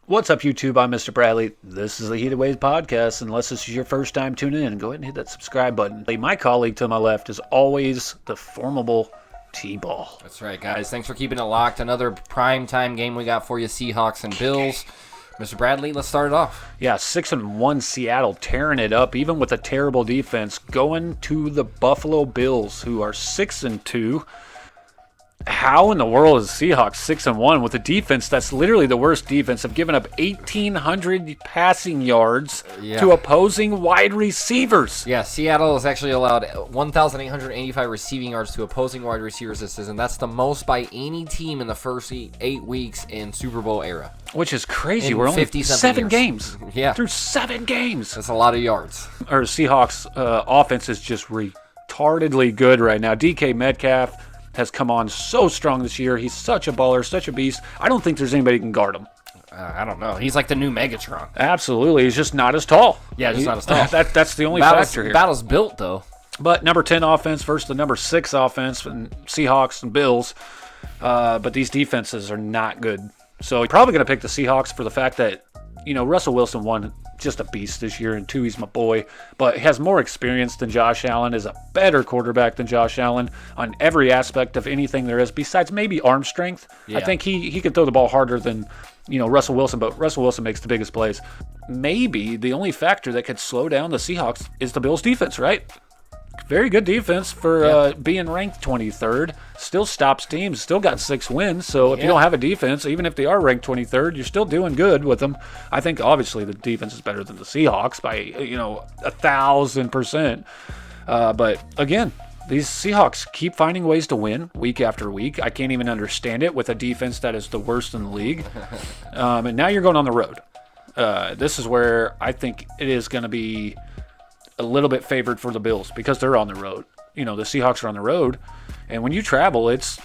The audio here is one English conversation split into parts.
What's up, YouTube? I'm Mr. Bradley. This is the Heated Waves podcast. Unless this is your first time tuning in, go ahead and hit that subscribe button. My colleague to my left is always the formidable T-Ball. That's right, guys. Thanks for keeping it locked. Another primetime game we got for you, Seahawks and Bills. Mr. Bradley, let's start it off. Yeah, 6-1 Seattle tearing it up, even with a terrible defense, going to the Buffalo Bills, who are 6-2. How in the world is Seahawks 6-1 with a defense that's literally the worst defense? Have given up 1,800 passing yards to opposing wide receivers. Yeah, Seattle has actually allowed 1,885 receiving yards to opposing wide receivers this season. That's the most by any team in the first 8 weeks in Super Bowl era. Which is crazy. In We're only 7 years. games. Yeah. Through 7 games. That's a lot of yards. Our Seahawks offense is just retardedly good right now. DK Metcalf has come on so strong this year. He's such a baller, such a beast. I don't think there's anybody who can guard him. I don't know. He's like the new Megatron. Absolutely. He's just not as tall. Yeah, just not as tall. That's the only factor here. Battle's built, though. But number 10 offense versus the number 6 offense, and Seahawks and Bills. But these defenses are not good. So you're probably going to pick the Seahawks for the fact that, Russell Wilson won just a beast this year, and 2, he's my boy, but has more experience than Josh Allen, is a better quarterback than Josh Allen on every aspect of anything there is, besides maybe arm strength. Yeah. I think he can throw the ball harder than, Russell Wilson, but Russell Wilson makes the biggest plays. Maybe the only factor that could slow down the Seahawks is the Bills' defense, right? Very good defense for being ranked 23rd. Still stops teams. Still got 6 wins. So if you don't have a defense, even if they are ranked 23rd, you're still doing good with them. I think obviously the defense is better than the Seahawks by 1,000%. But again, these Seahawks keep finding ways to win week after week. I can't even understand it with a defense that is the worst in the league. And now you're going on the road. This is where I think it is going to be a little bit favored for the Bills because they're on the road. The Seahawks are on the road, and when you travel, it's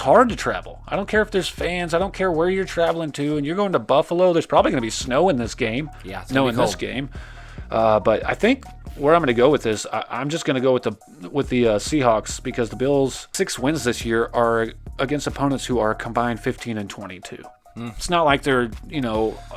hard to travel. I don't care if there's fans. I don't care where you're traveling to, and you're going to Buffalo. There's probably going to be snow in this game. Yeah, this game. But I think where I'm going to go with this, I'm just going to go with the Seahawks because the Bills' 6 wins this year are against opponents who are combined 15-22. It's not like they're,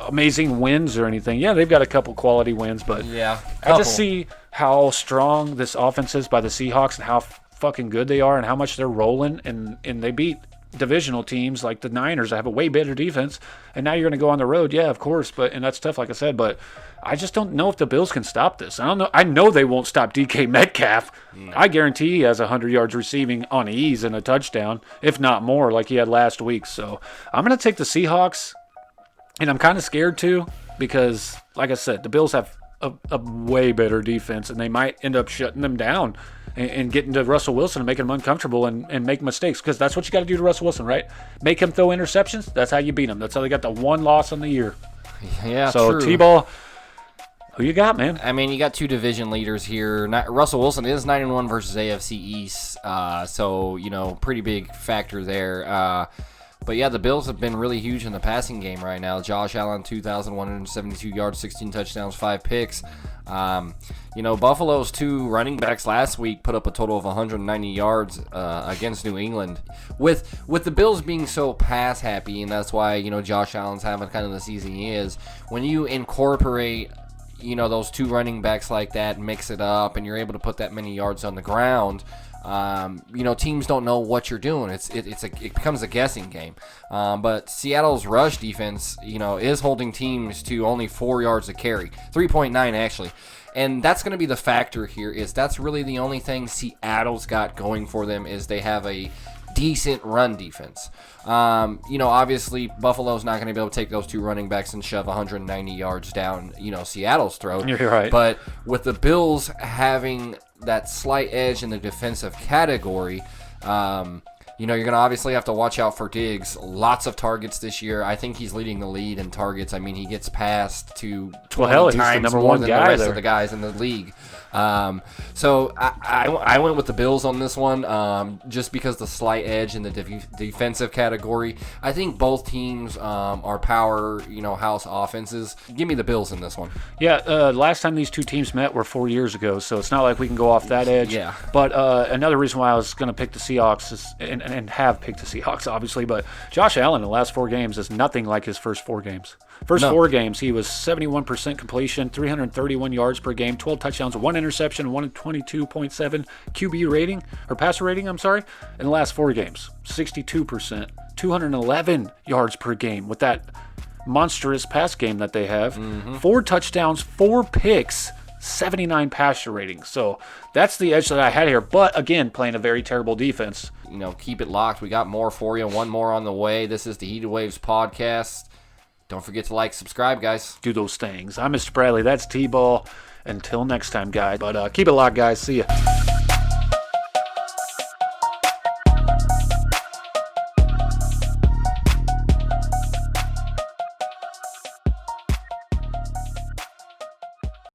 amazing wins or anything. Yeah, they've got a couple quality wins, but I just see how strong this offense is by the Seahawks and how fucking good they are and how much they're rolling. And they beat divisional teams like the Niners that have a way better defense. And now you're going to go on the road. Yeah, of course. And that's tough, like I said. But I just don't know if the Bills can stop this. I don't know. I know they won't stop DK Metcalf. No. I guarantee he has 100 yards receiving on ease and a touchdown, if not more, like he had last week. So I'm going to take the Seahawks, and I'm kind of scared too because, like I said, the Bills have a way better defense, and they might end up shutting them down and getting to Russell Wilson and making him uncomfortable and make mistakes because that's what you got to do to Russell Wilson, right? Make him throw interceptions. That's how you beat him. That's how they got the 1 loss on the year. Yeah, so true. T-Ball, who you got, man? I mean, you got 2 division leaders here. Russell Wilson is 9-1 versus AFC East, so pretty big factor there. But yeah, the Bills have been really huge in the passing game right now. Josh Allen, 2,172 yards, 16 touchdowns, 5 picks. Buffalo's 2 running backs last week put up a total of 190 yards against New England. With the Bills being so pass happy, and that's why Josh Allen's having kind of the season he is. When you incorporate those 2 running backs like that, mix it up, and you're able to put that many yards on the ground. Teams don't know what you're doing. It becomes a guessing game. But Seattle's rush defense, is holding teams to only 4 yards a carry, 3.9 actually. And that's going to be the factor here. That's really the only thing Seattle's got going for them is they have a decent run defense. Obviously Buffalo's not going to be able to take those 2 running backs and shove 190 yards down, Seattle's throat. You're right. But with the Bills having that slight edge in the defensive category, you're going to obviously have to watch out for Diggs. Lots of targets this year. I think he's leading the lead in targets. I mean, he gets passed to 20 times more than the rest of the guys in the league. So I went with the Bills on this one just because the slight edge in the defensive category. I think both teams are power, house offenses. Give me the Bills in this one. Yeah, last time these 2 teams met were 4 years ago, so it's not like we can go off that edge. Yeah. But another reason why I was going to pick the Seahawks is, and and have picked the Seahawks, obviously. But Josh Allen in the last 4 games is nothing like his first 4 games. First 4 games, he was 71% completion, 331 yards per game, 12 touchdowns, 1 interception, 122.7 QB rating, or passer rating, I'm sorry. In the last 4 games, 62%, 211 yards per game with that monstrous pass game that they have. 4 touchdowns, 4 picks, 79 passer rating. So that's the edge that I had here. But again, playing a very terrible defense. Keep it locked. We got more for you. One more on the way. This is the Heated Waves podcast. Don't forget to like, subscribe, guys. Do those things. I'm Mr. Bradley. That's T-Ball. Until next time, guys. But keep it locked, guys. See ya.